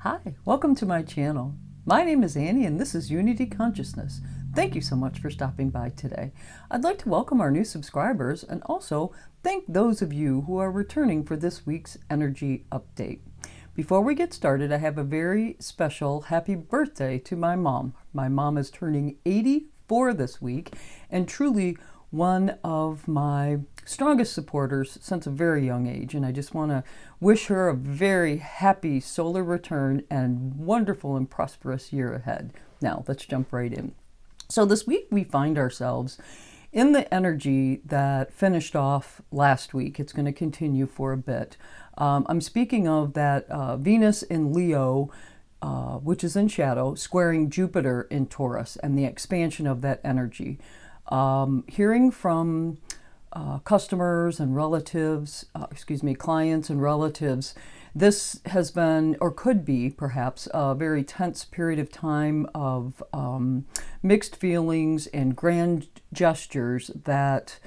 Hi, welcome to my channel. My name is Annie and this is Unity Consciousness. Thank you so much for stopping by today. I'd like to welcome our new subscribers and also thank those of you who are returning for this week's energy update. Before we get started, I have a very special happy birthday to my mom. My mom is turning 84 this week and truly one of my strongest supporters since a very young age, and I just want to wish her a very happy solar return and wonderful and prosperous year ahead. Now let's jump right in. So this week we find ourselves in the energy that finished off last week. It's going to continue for a bit. I'm speaking of that Venus in Leo, which is in shadow, squaring Jupiter in Taurus, and the expansion of that energy. Hearing from customers and relatives, clients and relatives, this has been, or could be perhaps, a very tense period of time of mixed feelings and grand gestures that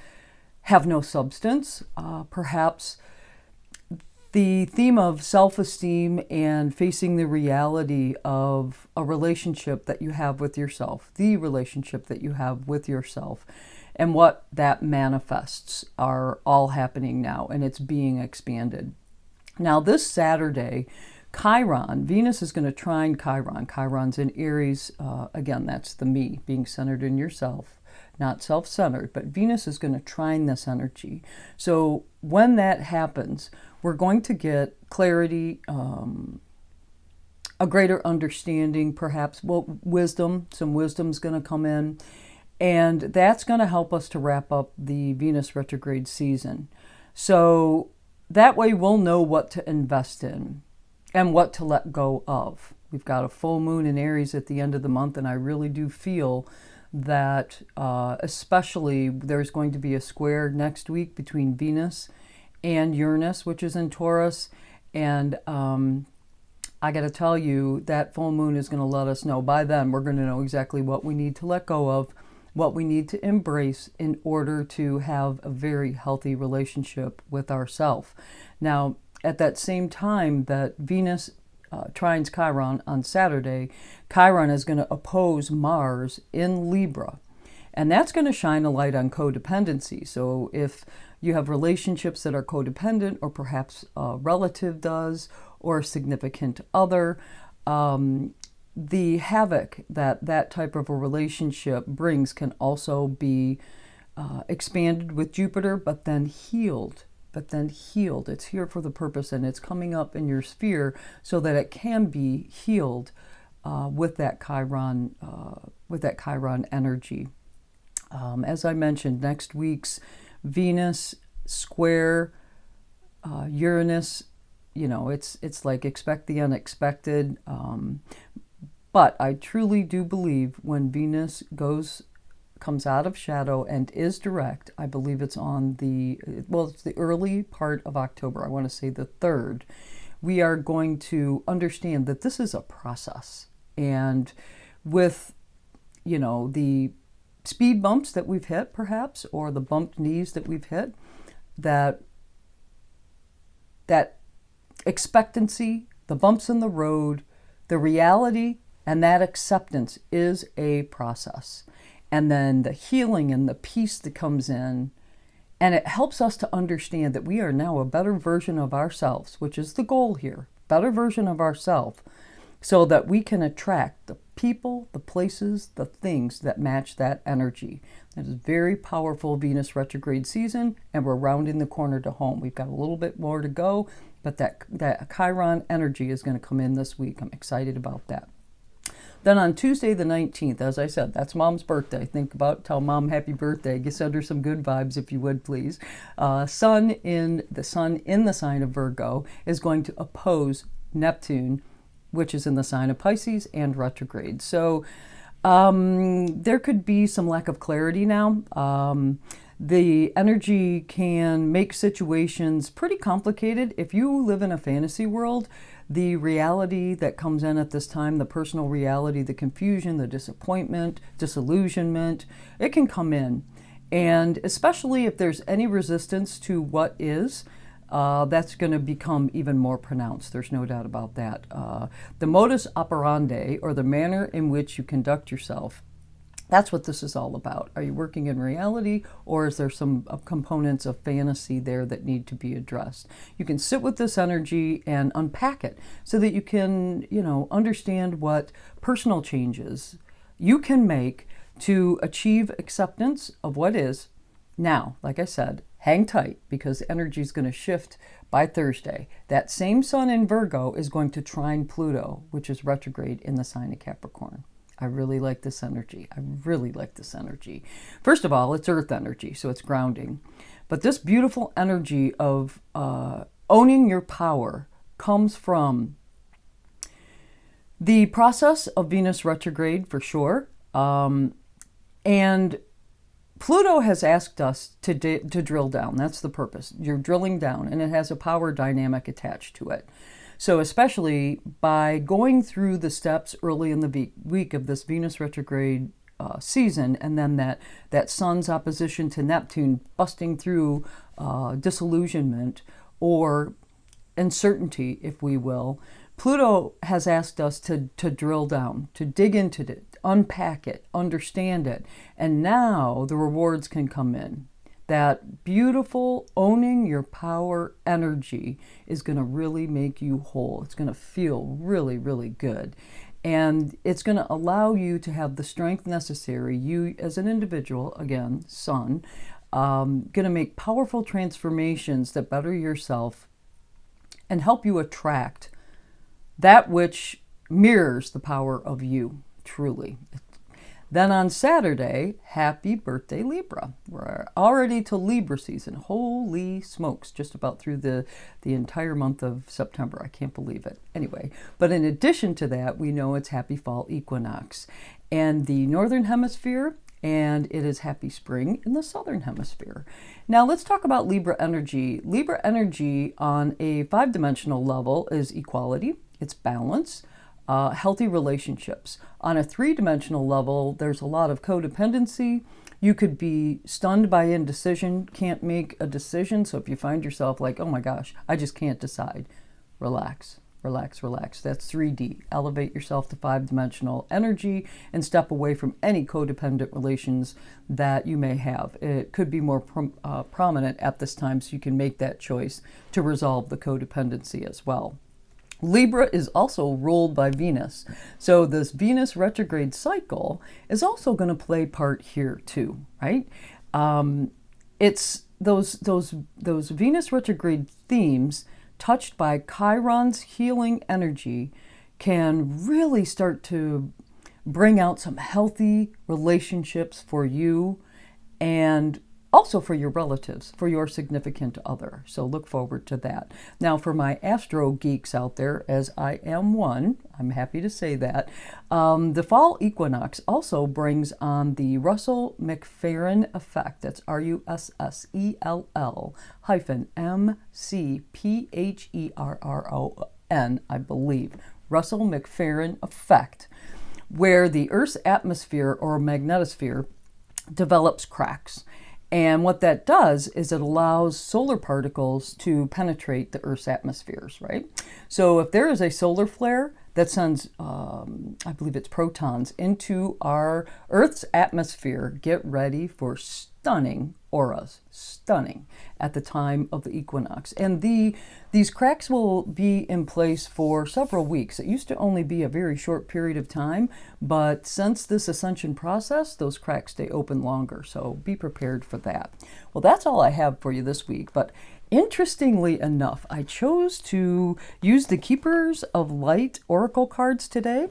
have no substance. Perhaps the theme of self-esteem and facing the reality of a relationship that you have with yourself, the relationship that you have with yourself, and what that manifests are all happening now, and it's being expanded. Now this Saturday, Chiron, Venus is going to trine Chiron. Chiron's in Aries. Again, that's the me, being centered in yourself, not self-centered, but Venus is going to trine this energy. So when that happens, we're going to get clarity, a greater understanding, perhaps, well, wisdom. Some wisdom's going to come in, and that's going to help us to wrap up the Venus retrograde season. So that way we'll know what to invest in and what to let go of. We've got a full moon in Aries at the end of the month, and I really do feel that especially there's going to be a square next week between Venus and Uranus, which is in Taurus. And I got to tell you, that full moon is going to let us know. By then, we're going to know exactly what we need to let go of, what we need to embrace in order to have a very healthy relationship with ourselves. Now, at that same time that Venus trines Chiron on Saturday, Chiron is going to oppose Mars in Libra. And that's going to shine a light on codependency. So if you have relationships that are codependent, or perhaps a relative does, or a significant other, the havoc that that type of a relationship brings can also be expanded with Jupiter, but then healed. It's here for the purpose, and it's coming up in your sphere so that it can be healed with that Chiron energy. As I mentioned, next week's Venus square Uranus, you know, it's like expect the unexpected. But I truly do believe when Venus comes out of shadow and is direct, I believe it's on it's the early part of October. I want to say the 3rd. We are going to understand that this is a process. And with, you know, the speed bumps that we've hit, perhaps, or the bumped knees that we've hit, that expectancy, the bumps in the road, the reality, and that acceptance is a process. And then the healing and the peace that comes in, and it helps us to understand that we are now a better version of ourselves, which is the goal here, better version of ourselves, so that we can attract the people, the places, the things that match that energy. It is very powerful Venus retrograde season, and we're rounding the corner to home. We've got a little bit more to go, but that Chiron energy is going to come in this week. I'm excited about that. Then on Tuesday the 19th, as I said, that's Mom's birthday. Tell Mom happy birthday. Send her some good vibes if you would, please. Sun in the sign of Virgo is going to oppose Neptune, which is in the sign of Pisces and retrograde. So there could be some lack of clarity now. The energy can make situations pretty complicated. If you live in a fantasy world, the reality that comes in at this time, the personal reality, the confusion, the disappointment, disillusionment, it can come in. And especially if there's any resistance to what is, that's going to become even more pronounced. There's no doubt about that. The modus operandi, or the manner in which you conduct yourself, that's what this is all about. Are you working in reality, or is there some components of fantasy there that need to be addressed? You can sit with this energy and unpack it so that you can, understand what personal changes you can make to achieve acceptance of what is. Now, like I said, hang tight, because energy is going to shift by Thursday. That same sun in Virgo is going to trine Pluto, which is retrograde in the sign of Capricorn. I really like this energy. I really like this energy. First of all, it's earth energy, so it's grounding. But this beautiful energy of owning your power comes from the process of Venus retrograde, for sure. And Pluto has asked us to drill down. That's the purpose. You're drilling down, and it has a power dynamic attached to it. So especially by going through the steps early in the week of this Venus retrograde season, and then that sun's opposition to Neptune busting through disillusionment or uncertainty, if we will, Pluto has asked us to drill down, to dig into it, unpack it, understand it, and now the rewards can come in. That beautiful owning your power energy is going to really make you whole. It's going to feel really, really good. And it's going to allow you to have the strength necessary, you as an individual, again, sun, going to make powerful transformations that better yourself and help you attract that which mirrors the power of you, truly. Then on Saturday, happy birthday Libra. We're already to Libra season. Holy smokes, just about through the entire month of September. I can't believe it. Anyway, but in addition to that, we know it's happy Fall Equinox and the Northern Hemisphere, and it is happy spring in the Southern Hemisphere. Now let's talk about Libra energy. Libra energy on a 5-dimensional level is equality, it's balance, healthy relationships. On a 3-dimensional level, there's a lot of codependency. You could be stunned by indecision, can't make a decision. So if you find yourself like, oh my gosh, I just can't decide, relax, relax, relax. That's 3D. Elevate yourself to 5-dimensional energy and step away from any codependent relations that you may have. It could be more prominent at this time, so you can make that choice to resolve the codependency as well. Libra is also ruled by Venus. So this Venus retrograde cycle is also going to play part here too, right? It's those Venus retrograde themes touched by Chiron's healing energy can really start to bring out some healthy relationships for you and also for your relatives, for your significant other. So look forward to that. Now, for my astro geeks out there, as I am one, I'm happy to say that, the fall equinox also brings on the Russell-McPherron effect. That's Russell-McPherron, I believe. Russell-McPherron effect, where the Earth's atmosphere or magnetosphere develops cracks. And what that does is it allows solar particles to penetrate the Earth's atmospheres, right? So if there is a solar flare that sends, I believe it's protons, into our Earth's atmosphere, get ready for stunning auras, stunning, at the time of the equinox. And these cracks will be in place for several weeks. It used to only be a very short period of time, but since this ascension process, those cracks stay open longer. So be prepared for that. Well, that's all I have for you this week. But interestingly enough, I chose to use the Keepers of Light Oracle cards today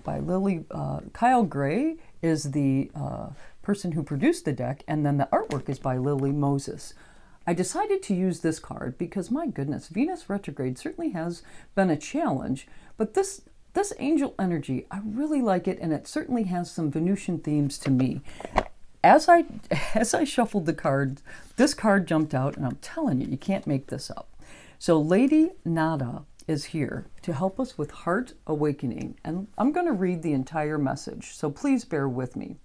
by Lily. Kyle Gray is the person who produced the deck, and then the artwork is by Lily Moses. I decided to use this card because, my goodness, Venus retrograde certainly has been a challenge, but this angel energy, I really like it, and it certainly has some Venusian themes to me. As I shuffled the cards, this card jumped out, and I'm telling you, you can't make this up. So Lady Nada is here to help us with heart awakening, and I'm going to read the entire message, so please bear with me.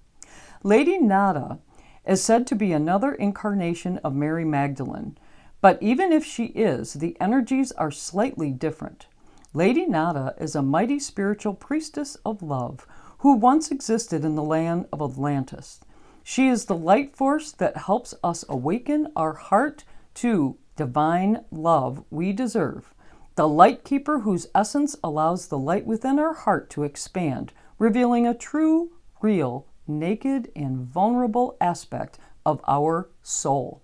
Lady Nada is said to be another incarnation of Mary Magdalene, But even if she is, the energies are slightly different. Lady Nada is a mighty spiritual priestess of love who once existed in the land of Atlantis. She is the light force that helps us awaken our heart to divine love we deserve. The light keeper whose essence allows the light within our heart to expand, revealing a true, real, naked, and vulnerable aspect of our soul.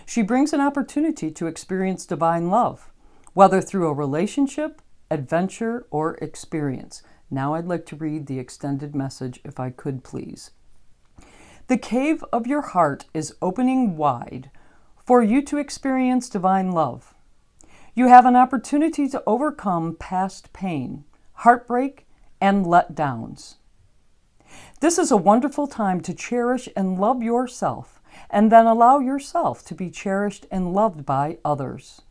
She brings an opportunity to experience divine love, whether through a relationship, adventure, or experience. Now I'd like to read the extended message if I could, please. The cave of your heart is opening wide for you to experience divine love. You have an opportunity to overcome past pain, heartbreak, and letdowns. This is a wonderful time to cherish and love yourself, and then allow yourself to be cherished and loved by others.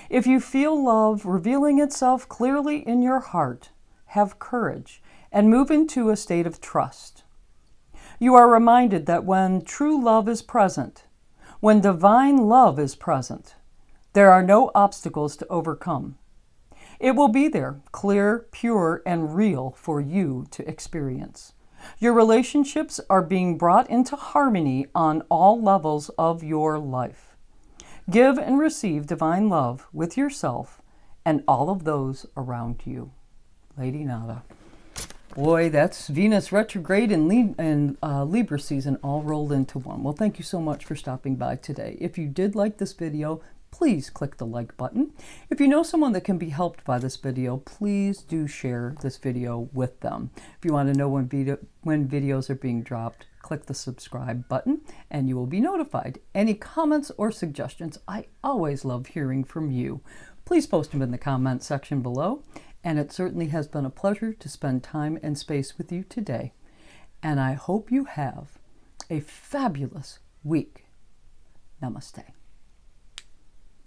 If you feel love revealing itself clearly in your heart, have courage and move into a state of trust. You are reminded that when true love is present, when divine love is present, there are no obstacles to overcome. It will be there, clear, pure, and real for you to experience. Your relationships are being brought into harmony on all levels of your life. Give and receive divine love with yourself and all of those around you. Lady Nada. Boy, that's Venus retrograde and Libra season all rolled into one. Well, thank you so much for stopping by today. If you did like this video, please click the like button. If you know someone that can be helped by this video, please do share this video with them. If you want to know when videos are being dropped, click the subscribe button and you will be notified. Any comments or suggestions, I always love hearing from you. Please post them in the comment section below. And it certainly has been a pleasure to spend time and space with you today. And I hope you have a fabulous week. Namaste.